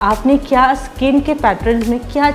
आपने क्या स्किन के पैटर्न में क्या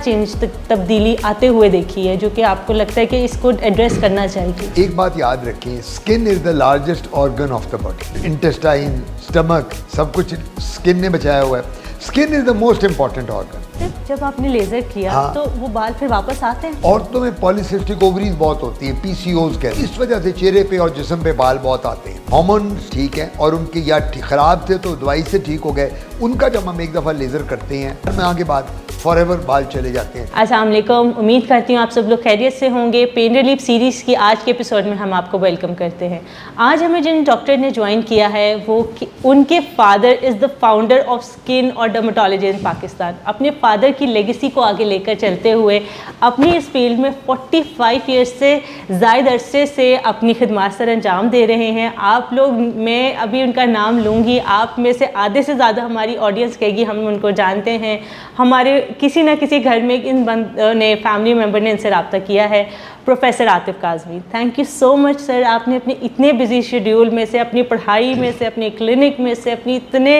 तब्दीली आते हुए देखी है जो कि आपको लगता है कि इसको एड्रेस करना चाहिए? एक बात याद रखें, skin is the largest organ of the body. Intestine, stomach, सब कुछ स्किन ने बचाया हुआ है। Skin is the most important organ. जब आपने लेजर किया हाँ। तो वो बाल फिर वापस आते हैं? औरतों में पॉलीसिस्टिक ओवरीज बहुत होती है, पीसीओज कहते हैं। इस वजह से चेहरे पे और जिस्म पे बाल बहुत आते हैं। हार्मोन्स ठीक है और उनके या खराब थे तो दवाई से ठीक हो गए, उनका जब हम एक दफ़ा लेज़र करते हैं में आगे बाद फॉरएवर बाल चले जाते हैं। अस्सलाम वालेकुम, उम्मीद करती हूँ आप सब लोग खैरियत से होंगे। पेन रिलीफ सीरीज़ की आज के एपिसोड में हम आपको वेलकम करते हैं। आज हमें जिन डॉक्टर ने ज्वाइन किया है वो उनके father is the founder of skin और डर्मेटोलॉजी इन पाकिस्तान। अपने फादर की लेगेसी को आगे लेकर चलते हुए अपनी इस फील्ड में 45 ईयर्स से ज़ायद अरसे से अपनी खिदमत सर अंजाम दे रहे हैं। आप लोग, मैं अभी उनका नाम लूँगी, आप में से आधे से ज़्यादा हमारी ऑडियंस कहेगी हम उनको जानते हैं। हमारे किसी ना किसी घर में इन ने फैमिली मेम्बर ने इनसे रब्ता किया है। Professor Atif Kazmi, thank you so much sir. आपने अपने इतने बिजी शेड्यूल में से, अपनी पढ़ाई में से, अपने क्लिनिक में से, अपनी इतने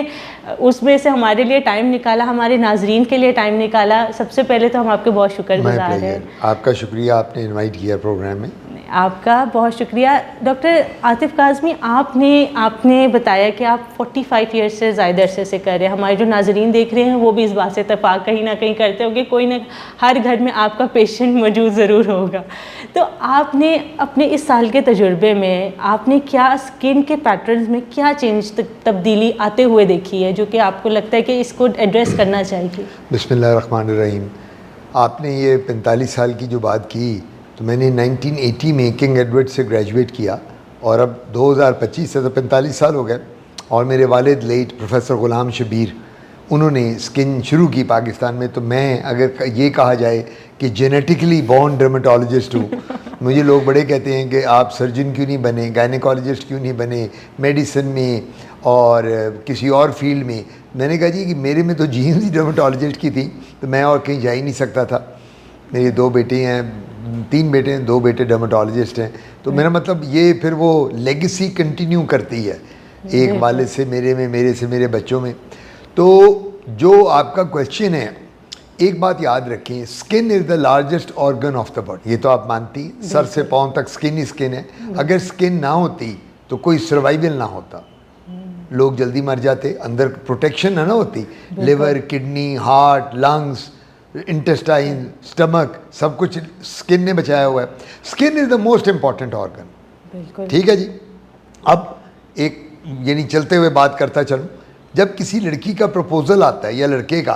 उसमें से हमारे लिए टाइम निकाला, हमारे नाजरीन के लिए टाइम निकाला। सबसे पहले तो हम आपके बहुत शुक्रगुजार हैं। आपका शुक्रिया, आपने इनवाइट किया प्रोग्राम में। आपका बहुत शुक्रिया। डॉक्टर आतिफ काज़मी, आपने बताया कि आप 45 ईयर्स से ज़्यादा अरसे से कर रहे हैं। हमारे जो नाजरीन देख रहे हैं वो भी इस बात से इत्तेफाक कहीं ना कहीं करते होंगे, कोई ना हर घर में आपका पेशेंट मौजूद ज़रूर होगा। तो आपने अपने इस साल के तजुर्बे में आपने क्या स्किन के पैटर्न में क्या तब्दीली आते हुए देखी है जो कि आपको लगता है कि इसको एड्रेस करना चाहिए? बिस्मिल्लाहिर्रहमानिर्रहीम। आपने ये 45 साल की जो बात की, तो मैंने 1980 में किंग एडवर्ड से ग्रेजुएट किया और अब 2025 से तो 45 साल हो गए। और मेरे वालिद लेट प्रोफेसर ग़ुलाम शबीर, उन्होंने स्किन शुरू की पाकिस्तान में। तो मैं अगर ये कहा जाए कि जेनेटिकली बॉर्न डर्मेटोलॉजिस्ट हूँ। मुझे लोग बड़े कहते हैं कि आप सर्जन क्यों नहीं बने, गायनेकोलॉजिस्ट क्यों नहीं बने, मेडिसिन में और किसी और फील्ड में। मैंने कहा जी कि मेरे में तो जीन्स ही डर्मेटोलॉजिस्ट की थी, तो मैं और कहीं जा ही नहीं सकता था। मेरे 2 बेटे हैं, 3 बेटे हैं, 2 बेटे डर्मेटोलॉजिस्ट हैं। तो मेरा मतलब ये फिर वो लेगेसी कंटिन्यू करती है, एक वालिद से मेरे में, मेरे से मेरे बच्चों में। तो जो आपका क्वेश्चन है, एक बात याद रखें, skin is the largest organ of the body. ये तो आप मानती, सर से पाँव तक स्किन ही स्किन है। अगर स्किन ना होती तो कोई सर्वाइवल ना होता, लोग जल्दी मर जाते। अंदर प्रोटेक्शन है ना होती, liver, kidney, heart, lungs, intestine, stomach, सब कुछ स्किन ने बचाया हुआ है। Skin is the most important organ. ठीक है जी। अब एक यानी चलते हुए बात करता चलूँ, जब किसी लड़की का प्रपोजल आता है या लड़के का,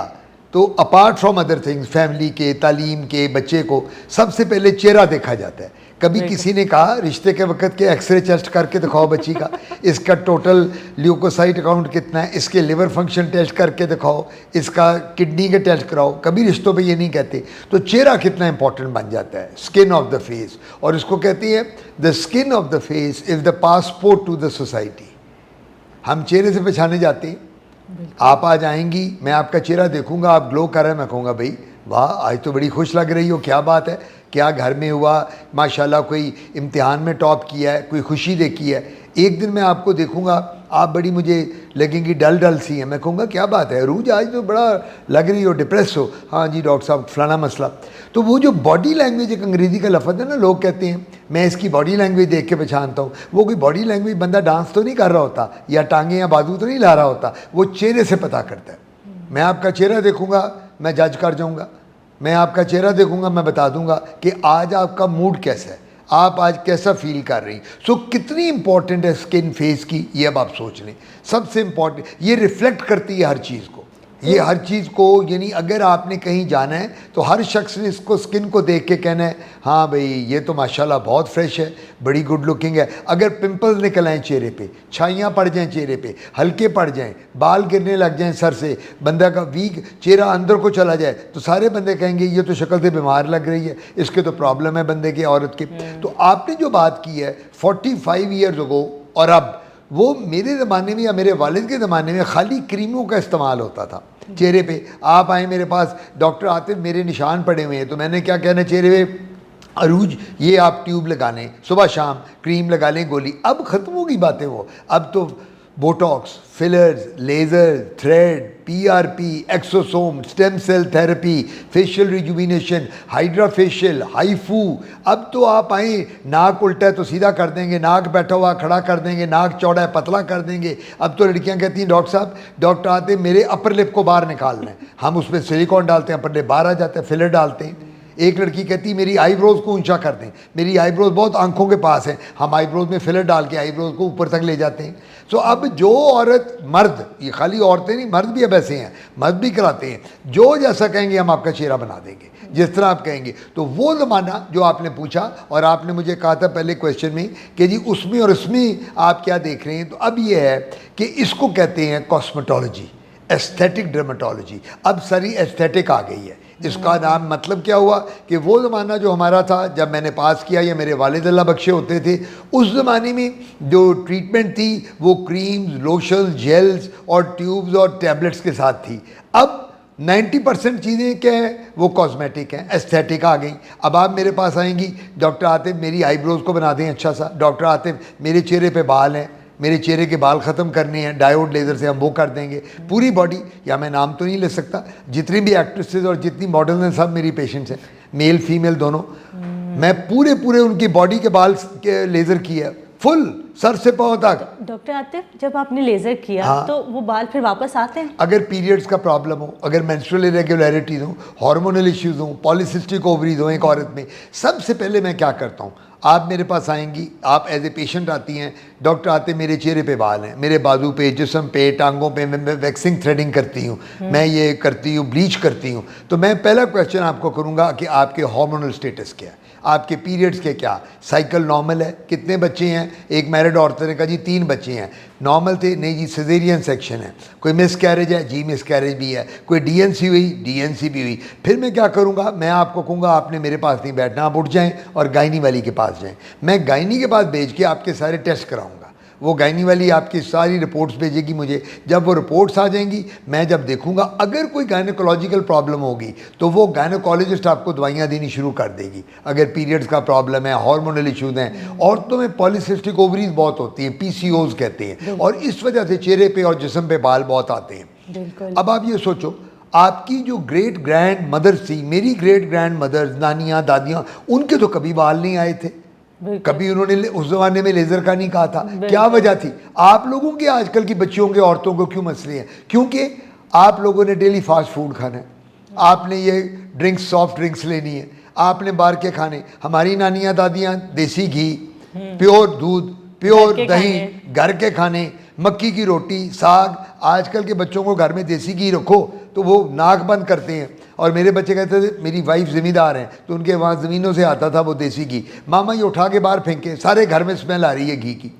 तो apart from other things, family के, तालीम के, बच्चे को सबसे पहले चेहरा देखा जाता है। कभी किसी ने कहा रिश्ते के वक्त के एक्सरे टेस्ट करके दिखाओ बच्ची का, इसका टोटल ल्यूकोसाइट काउंट कितना है, इसके लिवर फंक्शन टेस्ट करके दिखाओ, इसका किडनी के टेस्ट कराओ। कभी रिश्तों पे ये नहीं कहते। तो चेहरा कितना इंपॉर्टेंट बन जाता है, स्किन ऑफ द फेस। और इसको कहती है the skin of the face is the passport to the society. हम चेहरे से पहचाने जाते हैं। आप आज आएंगी, मैं आपका चेहरा देखूंगा, आप ग्लो कर रहे हैं, मैं कहूँगा भाई वाह, आज तो बड़ी खुश लग रही हो, क्या बात है, क्या घर में हुआ, माशाल्लाह कोई इम्तिहान में टॉप किया है, कोई खुशी देखी है। एक दिन मैं आपको देखूंगा, आप बड़ी मुझे लगेंगी डल डल सी हैं, मैं कहूँगा क्या बात है रूज, आज तो बड़ा लग रही हो, डिप्रेस हो। हाँ जी डॉक्टर साहब, फलाना मसला। तो वो जो बॉडी लैंग्वेज, एक अंग्रेज़ी का लफ्ज़ है ना, लोग कहते हैं मैं इसकी बॉडी लैंग्वेज देख के पहचानता हूँ। वो कोई बॉडी लैंग्वेज, बंदा डांस तो नहीं कर रहा होता या टांगे या बाजू तो नहीं ला रहा होता, वो चेहरे से पता करता है। मैं आपका चेहरा देखूँगा, मैं जज कर जाऊँगा। मैं आपका चेहरा देखूँगा, मैं बता दूँगा कि आज आपका मूड कैसा है, आप आज कैसा फील कर रही। सो कितनी इंपॉर्टेंट है स्किन फेस की, ये अब आप सोच लें। सबसे इंपॉर्टेंट, ये रिफ्लेक्ट करती है हर चीज़ को, ये हर चीज़ को। यानी अगर आपने कहीं जाना है तो हर शख्स ने इसको, स्किन को देख के कहना है हाँ भाई ये तो माशाल्लाह बहुत फ्रेश है, बड़ी गुड लुकिंग है। अगर पिंपल्स निकल आएँ चेहरे पे, छाइयाँ पड़ जाएँ चेहरे पे, हल्के पड़ जाएँ, बाल गिरने लग जाएँ सर से, बंदा का वीक चेहरा अंदर को चला जाए, तो सारे बंदे कहेंगे ये तो शक्ल से बीमार लग रही है, इसके तो प्रॉब्लम है बंदे के, औरत के। तो आपने जो बात की है 45 ईयर्स अगो और अब, वो मेरे ज़माने में या मेरे वालिद के ज़माने में खाली क्रीमों का इस्तेमाल होता था चेहरे पे। आप आए मेरे पास, डॉक्टर आतिफ मेरे निशान पड़े हुए हैं, तो मैंने क्या कहना, चेहरे पे अरूज ये आप ट्यूब लगा लें, सुबह शाम क्रीम लगा लें, गोली। अब ख़त्म होगी बातें वो। अब तो Botox, fillers, laser, thread, PRP, exosome, stem cell therapy, facial rejuvenation, hydra facial, HIFU. अब तो आप आए, नाक उल्टा है तो सीधा कर देंगे, नाक बैठा हुआ खड़ा कर देंगे, नाक चौड़ा है पतला कर देंगे। अब तो लड़कियां कहती हैं डॉक्टर साहब, डॉक्टर आते मेरे अपर लिप को बाहर निकालना है, हम उसमें सिलिकॉन डालते हैं, अपर लिप बाहर आ जाता है, फिलर डालते हैं। एक लड़की कहती मेरी आईब्रोज को ऊंचा कर दें, मेरी आईब्रोज बहुत आंखों के पास है, हम आईब्रोज में फिलर डाल के आईब्रोज को ऊपर तक ले जाते हैं। सो अब जो औरत, मर्द, ये खाली औरतें नहीं, मर्द भी अब ऐसे हैं, मर्द भी कराते हैं, जो जैसा कहेंगे हम आपका चेहरा बना देंगे, जिस तरह आप कहेंगे। तो वो ज़माना जो आपने पूछा, और आपने मुझे कहा था पहले क्वेश्चन में कि जी उसमें और इसमें आप क्या देख रहे हैं, तो अब ये है कि इसको कहते हैं कॉस्मेटोलॉजी, एस्थेटिक डर्मेटोलॉजी। अब सारी एस्थेटिक आ गई है। इसका नाम मतलब क्या हुआ कि वो ज़माना जो हमारा था, जब मैंने पास किया या मेरे वालिद अल्लाह बख्शे होते थे, उस ज़माने में जो ट्रीटमेंट थी वो क्रीम्स, लोशन, जेल्स और ट्यूब्स और टैबलेट्स के साथ थी। अब 90% चीज़ें क्या हैं, वो कॉस्मेटिक हैं, एस्थेटिक आ गई। अब आप मेरे पास आएंगी, डॉक्टर आते मेरी आईब्रोज़ को बना दें अच्छा सा, डॉक्टर आते मेरे चेहरे पे बाल हैं, मेरे चेहरे के बाल ख़त्म करने हैं, डायोड लेज़र से हम वो कर देंगे। पूरी बॉडी, या मैं नाम तो नहीं ले सकता, जितनी भी एक्ट्रेसेस और जितनी मॉडल्स हैं सब मेरी पेशेंट्स हैं, मेल फीमेल दोनों। मैं पूरे उनकी बॉडी के बाल के लेज़र किया, फुल सर से पाँव तक। डॉक्टर आतिफ, जब आपने लेज़र किया, हाँ, तो वो बाल फिर वापस आते हैं? अगर पीरियड्स का प्रॉब्लम हो, अगर मेंस्ट्रुअल इरेगुलरिटीज़ हो, हार्मोनल इश्यूज़ हो, पॉलीसिस्टिक ओवरीज हो एक औरत में, सबसे पहले मैं क्या करता हूँ, आप मेरे पास आएंगी, आप एज ए पेशेंट आती हैं, डॉक्टर आते मेरे चेहरे पे बाल हैं, मेरे बाजू पे, जिस्म पे, टांगों पे, मैं वैक्सिंग थ्रेडिंग करती हूँ, मैं ये करती हूँ, ब्लीच करती हूँ। तो मैं पहला क्वेश्चन आपको करूँगा कि आपके हार्मोनल स्टेटस क्या है, आपके पीरियड्स के क्या, साइकिल नॉर्मल है, कितने बच्चे हैं। एक मैरिड औरत ने कहा जी 3 बच्चे हैं, नॉर्मल थे, नहीं जी सिजेरियन सेक्शन है। कोई मिस कैरेज है, जी मिस कैरेज भी है। कोई DNC हुई, DNC भी हुई। फिर मैं क्या करूँगा, मैं आपको कहूँगा आपने मेरे पास नहीं बैठना, आप उठ जाएँ और गायनी वाली के पास जाएँ। मैं गायनी के पास भेज के आपके सारे टेस्ट कराऊँगा, वो गायनी वाली आपकी सारी रिपोर्ट्स भेजेगी मुझे। जब वो रिपोर्ट्स आ जाएंगी, मैं जब देखूंगा, अगर कोई गायनेकोलॉजिकल प्रॉब्लम होगी तो वो गायनेकोलॉजिस्ट आपको दवाइयाँ देनी शुरू कर देगी। अगर पीरियड्स का प्रॉब्लम है, हार्मोनल इश्यूज हैं, औरतों में पॉलीसिस्टिक ओवरीज बहुत होती हैं, PCOS कहते हैं, और इस वजह से चेहरे पे और जिस्म पे बाल बहुत आते हैं। अब आप ये सोचो, आपकी जो ग्रेट ग्रैंड मदर थी, मेरी ग्रेट ग्रैंड मदर्स, नानियाँ, दादियाँ, उनके तो कभी बाल नहीं आए थे, कभी उन्होंने उस जमाने में लेज़र का नहीं कहा था। क्या वजह थी? आप लोगों के आजकल की बच्चियों के, औरतों को क्यों मसले हैं? क्योंकि आप लोगों ने डेली फास्ट फूड खाना है, आपने ये ड्रिंक्स, सॉफ्ट ड्रिंक्स लेनी है, आपने बाहर के खाने। हमारी नानियाँ, दादियाँ देसी घी, प्योर दूध, प्योर दही, घर के खाने, मक्की की रोटी, साग। आजकल के बच्चों को घर में देसी घी रखो तो वो नाक बंद करते हैं। और मेरे बच्चे कहते थे मेरी वाइफ ज़मींदार हैं, तो उनके वहाँ ज़मीनों से आता था वो देसी घी, मामा ये उठा के बाहर फेंके, सारे घर में स्मेल आ रही है घी की।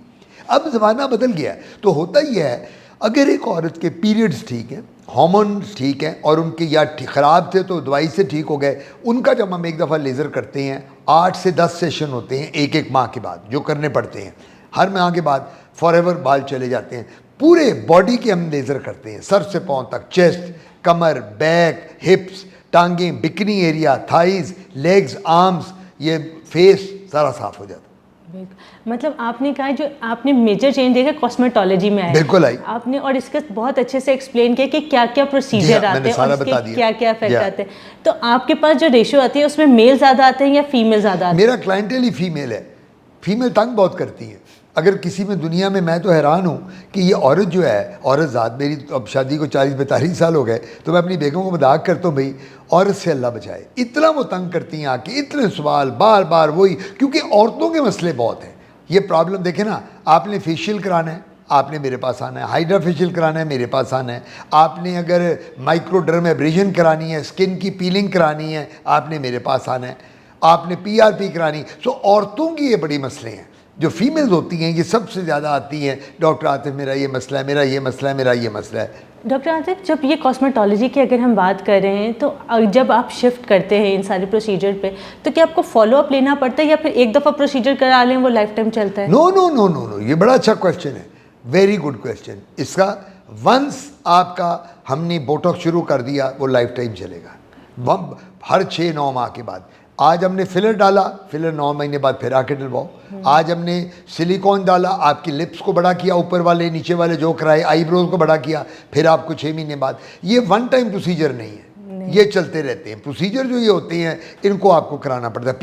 अब ज़माना बदल गया है। तो होता ही है, अगर एक औरत के पीरियड्स ठीक हैं, हार्मोन्स ठीक हैं, और उनके या ख़राब थे तो दवाई से ठीक हो गए, उनका जब हम एक दफ़ा लेज़र करते हैं, 8 से 10 सेशन होते हैं एक माह के बाद जो करने पड़ते हैं। हर माह के बाद फॉरएवर बाल चले जाते हैं। पूरे बॉडी के हम लेज़र करते हैं, सर से पाँव तक, चेस्ट, कमर, बैक, हिप्स, टांगें, bikini area, thighs, legs, arms, ये फेस सारा साफ हो जाता। मतलब आपने कहा जो आपने मेजर चेंज देखा कॉस्मेटोलॉजी में है, बिल्कुल आई आपने, और इसका बहुत अच्छे से एक्सप्लेन किया कि क्या क्या प्रोसीजर आते हैं और इसके क्या क्या इफेक्ट आते हैं। तो आपके पास जो रेशियो आती है उसमें मेल ज़्यादा आते हैं या फीमेल ज़्यादा आते हैं? मेरा क्लाइंटेल ही फीमेल है। फीमेल तंग बहुत करती है। अगर किसी में दुनिया में, मैं तो हैरान हूँ कि ये औरत जो है, औरत ज़ात, मेरी अब शादी को 40-42 साल हो गए, तो मैं अपनी बेगम को मजाक करता हूँ, भाई औरत से अल्लाह बचाए, इतना वो तंग करती हैं आके, इतने सवाल बार बार वही, क्योंकि औरतों के मसले बहुत हैं। ये प्रॉब्लम देखें ना, आपने फेशियल कराना है, आपने मेरे पास आना है, हाइड्रा फेशियल कराना है, मेरे पास आना है, आपने अगर माइक्रोडर्म एब्रेजन करानी है, स्किन की पीलिंग करानी है, आपने मेरे पास आना है, आपने PRP करानी। सो औरतों की ये बड़ी मसले हैं। जो फीमेल्स होती हैं ये सबसे ज़्यादा आती हैं, डॉक्टर आतिफ मेरा ये मसला है, मेरा ये मसला है, मेरा ये मसला है। डॉक्टर आतिफ, जब ये कॉस्मेटोलॉजी की अगर हम बात कर रहे हैं, तो जब आप शिफ्ट करते हैं इन सारे प्रोसीजर पे, तो क्या आपको फॉलोअप लेना पड़ता है या फिर एक दफ़ा प्रोसीजर करा लें वो लाइफ टाइम चलता है? No no no no no, ये बड़ा अच्छा क्वेश्चन है, वेरी गुड क्वेश्चन। इसका वंस आपका हमने बोटॉक्स शुरू कर दिया, वो लाइफ टाइम चलेगा। हर 6-9 माह के बाद आज हमने फिलर डाला, फिलर 9 महीने बाद फिर आके डलवाओ। आज हमने सिलिकॉन डाला, आपकी लिप्स को बड़ा किया, ऊपर वाले नीचे वाले जो कराए, आईब्रोज को बड़ा किया, फिर आपको 6 महीने बाद। ये वन टाइम प्रोसीजर नहीं है, ये चलते रहते हैं प्रोसीजर जो ये होते हैं, इनको आपको कराना पड़ता है।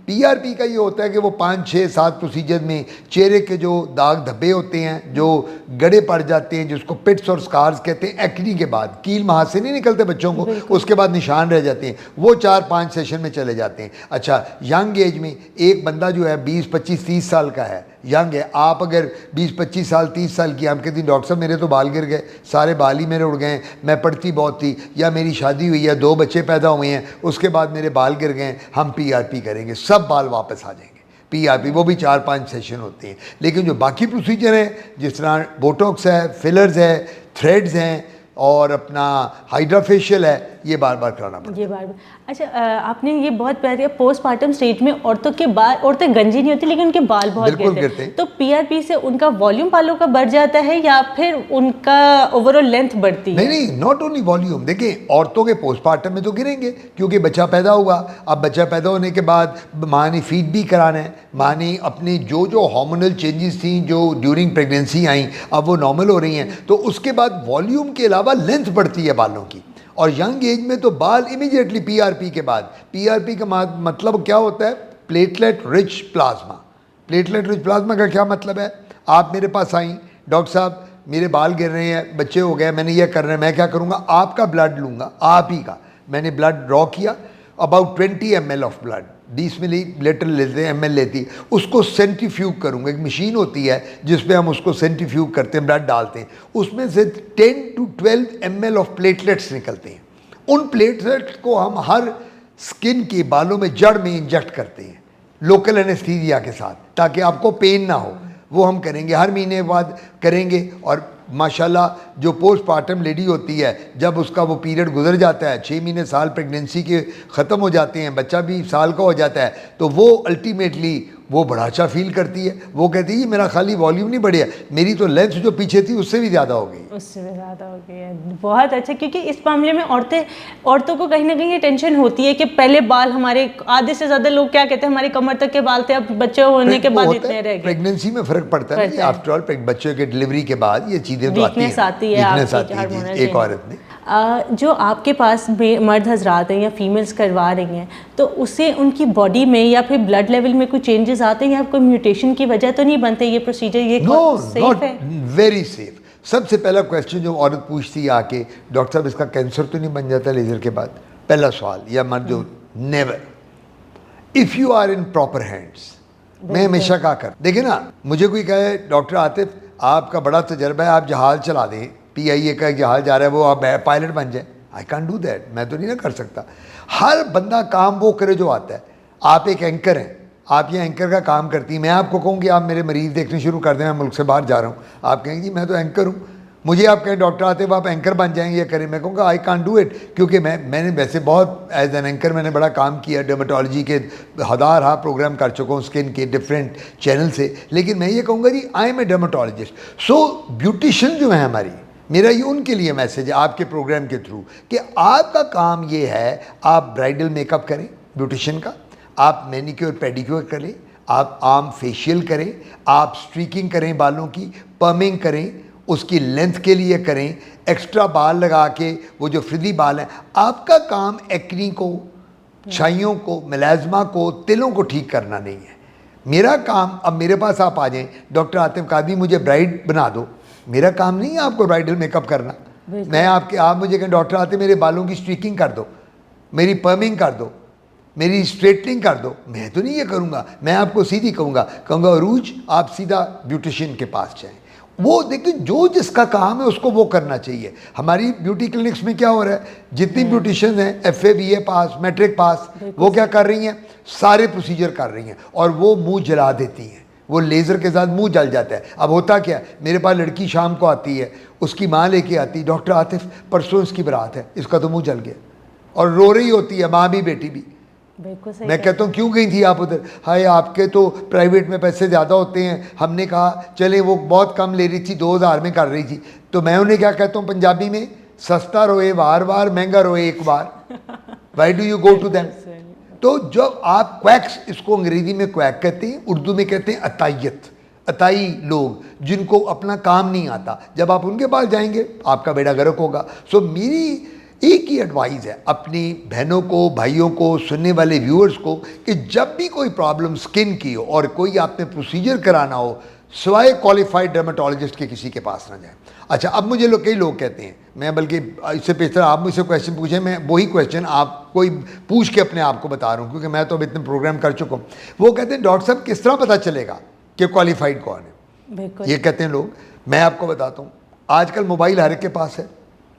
पीआरपी का ये होता है कि वो 5, 6, 7 प्रोसीजर में चेहरे के जो दाग धब्बे होते हैं, जो गड़े पड़ जाते हैं, जिसको पिट्स और स्कार्स कहते हैं, एक्नी के बाद कील वहाँ से नहीं निकलते बच्चों को, उसके बाद निशान रह जाते हैं, वो 4-5 सेशन में चले जाते हैं। अच्छा, यंग एज में एक बंदा जो है 20, 25, 30 साल का है, यंग है, आप अगर 20, 25 साल 30 साल की, हम कहते हैं डॉक्टर साहब मेरे तो बाल गिर गए, सारे बाल ही मेरे उड़ गए, मैं पढ़ती बहुत थी, या मेरी शादी हुई है, 2 बच्चे पैदा हुए हैं, उसके बाद मेरे बाल गिर गए, हम पीआरपी करेंगे, सब बाल वापस आ जाएंगे। पीआरपी वो भी 4-5 सेशन होते हैं। लेकिन जो बाकी प्रोसीजर हैं, जिस तरह बोटॉक्स है, फिलर्स है, थ्रेड्स हैं और अपना हाइड्रा फेशियल है, ये बार बार कराना पड़ता है। ये बार बार। अच्छा, आपने ये बहुत प्यार पोस्टमार्टम स्टेज में औरतों के बाल, औरतें गंजी नहीं होती लेकिन उनके बाल बहुत गिरते हैं, तो पीआरपी से उनका वॉल्यूम बालों का बढ़ जाता है या फिर उनका ओवरऑल लेंथ बढ़ती है? नहीं, नॉट ओनली वॉल्यूम। देखिए, औरतों के पोस्टमार्टम में तो गिरेंगे क्योंकि बच्चा पैदा हुआ। अब बच्चा पैदा होने के बाद माँ ने फीड भी कराना है, माँ ने अपनी जो हार्मोनल चेंजेस थी जो ड्यूरिंग प्रेगनेंसी आई, अब वो नॉर्मल हो रही हैं, तो उसके बाद वॉल्यूम के अलावा लेंथ बढ़ती है बालों की। और यंग एज में तो बाल इमीडिएटली पीआरपी के बाद, पीआरपी का मतलब क्या होता है? Platelet rich plasma. Platelet rich plasma का क्या मतलब है? आप मेरे पास आई, डॉक्टर साहब मेरे बाल गिर रहे हैं, बच्चे हो गए, मैंने ये करना है, मैं क्या करूँगा? आपका ब्लड लूँगा, आप ही का। मैंने ब्लड ड्रॉ किया, about 20 ml of blood, 20 millilitre लेते हैं, ml लेती है, उसको सेंट्रीफ्यूग करूँगा। एक मशीन होती है जिसपे हम उसको सेंट्रीफ्यूग करते हैं, ब्लड डालते हैं, उसमें से 10 to 12 ml ऑफ प्लेटलेट्स निकलते हैं। उन प्लेटलेट्स को हम हर स्किन के बालों में जड़ में इंजेक्ट करते हैं लोकल एनेस्थीसिया के साथ, ताकि आपको पेन ना हो। वो हम करेंगे, हर महीने बाद करेंगे। और माशाल्लाह जो पोस्टमार्टम लेडी होती है, जब उसका वो पीरियड गुजर जाता है, 6 महीने साल प्रेगनेंसी के ख़त्म हो जाते हैं, बच्चा भी साल का हो जाता है, तो वो अल्टीमेटली वो बड़ा अच्छा फील करती है। वो कहती है मेरा खाली वॉल्यूम नहीं बढ़िया, मेरी तो लेंथ जो पीछे थी उससे भी ज़्यादा हो गई, उससे भी ज़्यादा हो गई है। बहुत अच्छा, क्योंकि इस मामले में औरतों को कहीं ना कहीं ये टेंशन होती है कि पहले बाल हमारे, आधे से ज़्यादा लोग क्या कहते हैं हमारी कमर तक के बाल थे, अब बच्चे होने के बाद इतने रह गए। प्रेगनेंसी में फ़र्क पड़ता है, आफ्टर ऑल बच्चे के डिलीवरी के बाद ये चीज़ें तो आती है एक औरत में। जो आपके पास मर्द हजरात हैं या फीमेल्स करवा रही हैं, तो उससे उनकी बॉडी में या फिर ब्लड लेवल में कोई चेंजेस आते हैं या कोई म्यूटेशन की वजह तो नहीं बनते ये प्रोसीजर? ये सेफ है? Very safe. सबसे पहला क्वेश्चन जो औरत पूछती है आके, डॉक्टर साहब इसका कैंसर तो नहीं बन जाता लेजर के बाद? पहला सवाल। या मर्द जो, never, if you are in proper hands. मैं हमेशा कहा कर, देखिए ना, मुझे कोई कहे डॉक्टर आतिफ आपका बड़ा तजर्बा है, आप जहाज चला दें, PIA का एक जहाज जा रहा है, वो आप पायलट बन जाए, आई कैन डू दैट, मैं तो नहीं ना कर सकता। हर बंदा काम वो करे जो आता है। आप एक एंकर हैं, आप ये एंकर का काम करती हैं, मैं आपको कहूँ कि आप मेरे मरीज़ देखने शुरू कर दें, मैं मुल्क से बाहर जा रहा हूँ, आप कहेंगे जी मैं तो एंकर हूँ। मुझे आप कहें डॉक्टर आते आप एंकर बन जाएंगे, ये करें, मैं कहूँगा आई कान डू इट, क्योंकि मैंने वैसे बहुत एज एन एंकर मैंने बड़ा काम किया, डर्मेटोलॉजी के हज़ार प्रोग्राम कर चुका हूँ स्किन के डिफरेंट चैनल से, लेकिन मैं ये कहूँगा जी I am a dermatologist. So beautician जो है हमारी, मेरा ये उनके लिए मैसेज है आपके प्रोग्राम के थ्रू कि आपका काम ये है, आप ब्राइडल मेकअप करें ब्यूटिशियन का, आप मैनिक्योर पेडिक्योर करें, आप आर्म फेशियल करें, आप स्ट्रीकिंग करें बालों की, पर्मिंग करें, उसकी लेंथ के लिए करें, एक्स्ट्रा बाल लगा के वो जो फ्रिदी बाल हैं, आपका काम एक्नी को, छाइयों को, मेलाज़मा को, तिलों को ठीक करना नहीं है। मेरा काम, अब मेरे पास आप आ जाएं, डॉक्टर आतिफ कादरी मुझे ब्राइड बना दो, मेरा काम नहीं है आपको ब्राइडल मेकअप करना। मैं आप मुझे कहें डॉक्टर आतिफ मेरे बालों की स्ट्रीकिंग कर दो, मेरी पर्मिंग कर दो, मेरी स्ट्रेटनिंग कर दो, मैं तो नहीं ये करूँगा। मैं आपको सीधी कहूँगा अरूज आप सीधा ब्यूटिशियन के पास जाएँ। वो देखिए जो जिसका काम है उसको वो करना चाहिए। हमारी ब्यूटी क्लिनिक्स में क्या हो रहा है, जितनी ब्यूटिशियन हैं FA BA पास, मैट्रिक पास, वो क्या कर रही हैं, सारे प्रोसीजर कर रही हैं और वो मुंह जला देती हैं, वो लेज़र के साथ मुंह जल जाता है। अब होता क्या है, मेरे पास लड़की शाम को आती है, उसकी माँ लेके आती है, डॉक्टर आतिफ परसों इसकी बारात है, इसका तो मुंह जल गया, और रो रही होती है माँ भी बेटी भी। मैं कहता हूँ क्यों गई थी आप उधर? हाय आपके तो प्राइवेट में पैसे ज़्यादा होते हैं, हमने कहा चले, वो बहुत कम ले रही थी, 2000 में कर रही थी, तो मैं उन्हें क्या कहता हूँ पंजाबी में, सस्ता रोए वार वार, महंगा रोए एक बार, why do you go to them? तो जब आप क्वैक्स, इसको अंग्रेजी में क्वैक कहते हैं, उर्दू में कहते हैं अतायत, अताई लोग जिनको अपना काम नहीं आता, जब आप उनके पास जाएंगे आपका बेड़ा गर्क होगा। सो मेरी एक ही एडवाइस है अपनी बहनों को, भाइयों को, सुनने वाले व्यूअर्स को, कि जब भी कोई प्रॉब्लम स्किन की हो और कोई आपने प्रोसीजर कराना हो, सिवाय क्वालिफाइड डर्मेटोलॉजिस्ट के किसी के पास ना जाए। अच्छा, अब मुझे कई लोग कहते हैं, मैं बल्कि इससे बेहतर आप मुझसे क्वेश्चन पूछें, मैं वही क्वेश्चन आप कोई पूछ के अपने आप को बता रहा हूँ, क्योंकि मैं तो अब इतने प्रोग्राम कर चुका हूँ। वो कहते हैं डॉक्टर साहब किस तरह पता चलेगा कि क्वालिफाइड कौन है? ये कहते हैं लोग। मैं आपको बताता हूँ, आजकल मोबाइल हर एक के पास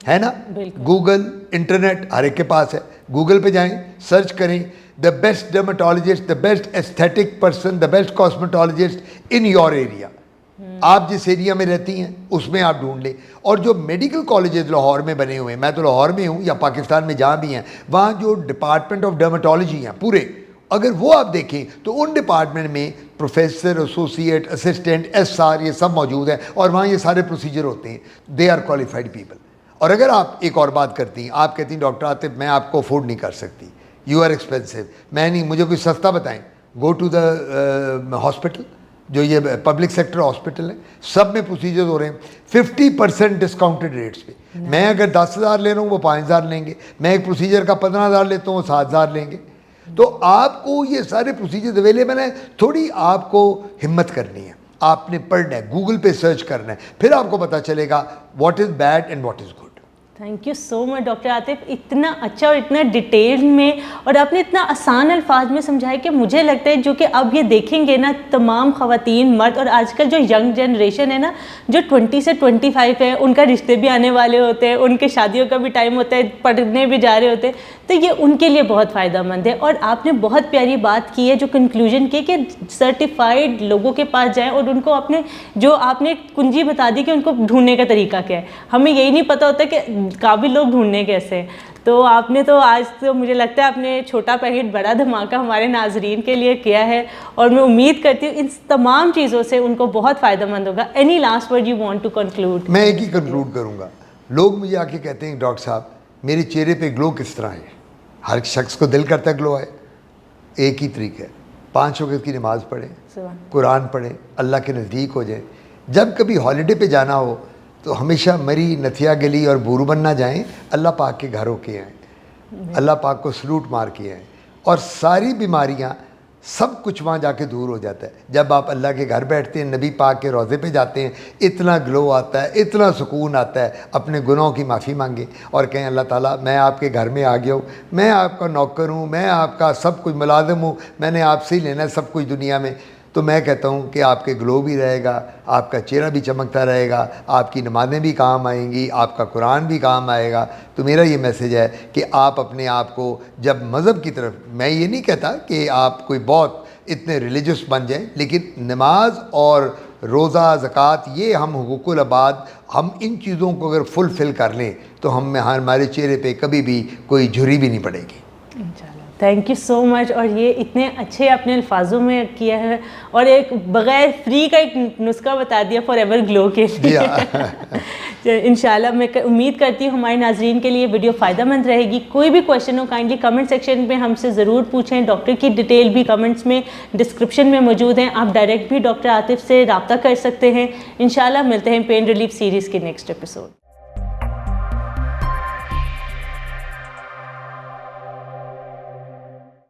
है ना, गूगल, इंटरनेट हर एक के पास है। गूगल पे जाएं, सर्च करें the best dermatologist, the best aesthetic person, the best cosmetologist in your area. आप जिस एरिया में रहती हैं उसमें आप ढूंढ लें। और जो मेडिकल कॉलेजेस लाहौर में बने हुए हैं, मैं तो लाहौर में हूँ या पाकिस्तान में जहाँ भी हैं, वहाँ जो डिपार्टमेंट ऑफ डर्मेटोलॉजी हैं पूरे, अगर वो आप देखें तो उन डिपार्टमेंट में प्रोफेसर, एसोसिएट, असिस्टेंट, SR ये सब मौजूद हैं और वहाँ ये सारे प्रोसीजर होते हैं। They are qualified people. और अगर आप एक और बात करती हैं, आप कहती हैं डॉक्टर आतिफ मैं आपको अफोर्ड नहीं कर सकती, यू आर एक्सपेंसिव, मैं नहीं, मुझे कोई सस्ता बताएं। गो टू द हॉस्पिटल, जो ये पब्लिक सेक्टर हॉस्पिटल है, सब में प्रोसीजर हो रहे हैं 50% डिस्काउंटेड रेट्स पे। मैं अगर 10,000 ले रहा हूँ वो 5,000 लेंगे, मैं एक प्रोसीजर का 15,000 लेता हूँ वो 7,000 लेंगे। तो आपको ये सारे प्रोसीजर अवेलेबल हैं, थोड़ी आपको हिम्मत करनी है, आपने पढ़ना है, गूगल पे सर्च करना है, फिर आपको पता चलेगा what is bad and what is good. Thank you so much doctor Atif, इतना अच्छा और इतना डिटेल में, और आपने इतना आसान अल्फाज में समझाया कि मुझे लगता है जो कि अब ये देखेंगे ना तमाम ख़वातीन, मर्द, और आजकल जो यंग जनरेशन है ना, जो 20 से 25 है, उनका रिश्ते भी आने वाले होते हैं, उनके शादियों का भी टाइम होता है, पढ़ने भी जा रहे होते हैं, तो ये उनके लिए बहुत फ़ायदा मंद है। और आपने बहुत प्यारी बात की है, जो कंक्लूजन की कि सर्टिफाइड लोगों के पास जाएं और उनको अपने जो आपने कुंजी बता दी कि उनको ढूंढने का तरीका क्या है। हमें यही नहीं पता होता कि काबिल लोग ढूंढने कैसे। तो आपने तो आज तो मुझे लगता है आपने छोटा पैकेट बड़ा धमाका हमारे नाजरीन के लिए किया है, और मैं उम्मीद करती हूँ इन तमाम चीज़ों से उनको बहुत फ़ायदेमंद होगा। Any last word you want to conclude? मैं एक ही कंक्लूड करूँगा। लोग मुझे आके कहते हैं डॉक्टर साहब मेरे चेहरे पे ग्लो किस तरह है? हर शख्स को दिल करता है ग्लो आए। एक ही तरीका है, 5 वक्त की नमाज़ पढ़ें, कुरान पढ़ें, अल्लाह के नज़दीक हो जाएं। जब कभी हॉलीडे पे जाना हो तो हमेशा मरी, नथिया गली और बूरुबन ना जाएं, अल्लाह पाक के घर होके आएँ, अल्लाह पाक को सलूट मार के आएँ, और सारी बीमारियाँ सब कुछ वहाँ जाके दूर हो जाता है। जब आप अल्लाह के घर बैठते हैं, नबी पाक के रोज़े पे जाते हैं, इतना ग्लो आता है, इतना सुकून आता है। अपने गुनाहों की माफ़ी मांगे और कहें अल्लाह ताला मैं आपके घर में आ गया हूँ, मैं आपका नौकर हूँ, मैं आपका सब कुछ मुलाजिम हूँ, मैंने आपसे ही लेना है सब कुछ दुनिया में। तो मैं कहता हूँ कि आपके ग्लो भी रहेगा, आपका चेहरा भी चमकता रहेगा, आपकी नमाज़ें भी काम आएंगी, आपका कुरान भी काम आएगा। तो मेरा ये मैसेज है कि आप अपने आप को जब मज़हब की तरफ, मैं ये नहीं कहता कि आप कोई बहुत इतने रिलीजियस बन जाएं, लेकिन नमाज और रोज़ा, ज़कात, ये हम हुकूकुल अबाद, हम इन चीज़ों को अगर फुलफ़िल कर लें तो हमारे चेहरे पे कभी भी कोई झुर्री भी नहीं पड़ेगी। Thank you so much. और ये इतने अच्छे अपने अल्फाजों में किया है, और एक बग़ैर फ्री का एक नुस्खा बता दिया फॉर एवर ग्लो के लिए। इंशाल्लाह मैं उम्मीद करती हूँ हमारे नाजरीन के लिए वीडियो फ़ायदेमंद रहेगी। कोई भी क्वेश्चन हो काइंडली कमेंट सेक्शन में हमसे ज़रूर पूछें। डॉक्टर की डिटेल भी कमेंट्स में, डिस्क्रिप्शन में मौजूद हैं। आप डायरेक्ट भी डॉक्टर आतिफ से रब्ता कर सकते हैं। इंशाल्लाह मिलते हैं पेन रिलीफ सीरीज़ के नेक्स्ट एपिसोड।